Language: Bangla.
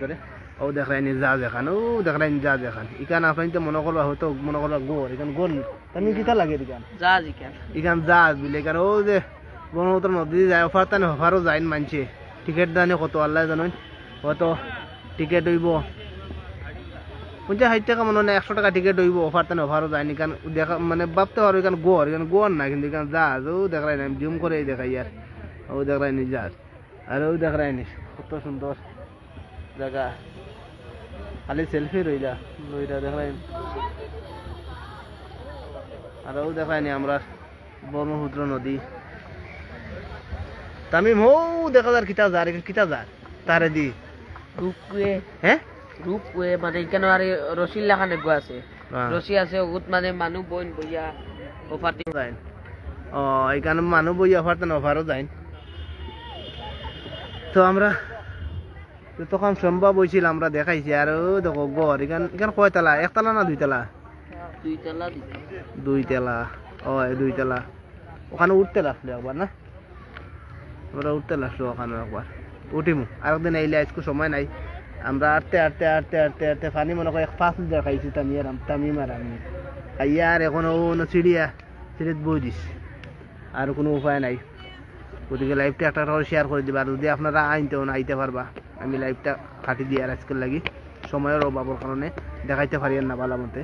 ভিতরে ও দেখলেন জাহাজ এখান ও দেখলেন জাহাজ এখান এখানে আপনি তো মনে করবা হয়তো মনে করবা গোর এখানে গোল তুমি কিতা লাগে এখান জাহাজ এখান জাহাজ বিলে এখানে ও যে ব্রহ্মপুত্র নদী যায় অফার তানে অফারও যায় মানছে টিকিট দানে কত আল্লাহ জানেন কত টিকিট হইব 50-60 টাকা মনে হয় 100 টাকা টিকিট হইব অফার তানে অফারও যায় এখান দেখা মানে ভাবতে পারো এখানে গোর না কিন্তু এখানে জাহাজ ও দেখলেন আমি জুম করে দেখাই আর ও দেখলেন জাহাজ আর ও দেখলেন কত সুন্দর জায়গা খালি সেলফি রইলা দেখলেন আর ও দেখায়নি আমরা ব্রহ্মপুত্র নদী তামিম হো দেখা যার কিতা যার তারে দি রূপওয়ে হ্যাঁ রূপওয়ে মানে এখানে আর রশির লাগানো গো আছে রশি আছে ওগুত মানে মানুষ বইন বইয়া অফার দি যায় ও এখানে মানুষ বই অফার তো অফারও যায় তো আমরা তখন সম্ভব হয়েছিল আমরা দেখাইছি আর দেখো গড় এখানে কয়তলা একতলা না দুইতলা দুইতলা ও দুইতলা ওখানে উঠতে লাগলো একবার না আমরা উঠতে লাগলো ওখানে একবার উঠিমু আরেকদিন আইলে আজকে সময় নাই আমরা আটতে পানি মনে করে 5 লিটার খাইছি তামিম আর আমি খাইয়া আর এখন সিঁড়িত বই দিস আর কোনো উপায় নাই গতিকে লাইভটা একটা শেয়ার করে দিবা আর যদি আপনারা আইতে পারবা আমি লাইভটা কাটি দিয়ে আর আজকের লাগি সময়ের অভাবের কারণে দেখাইতে পারি না ভালো মতে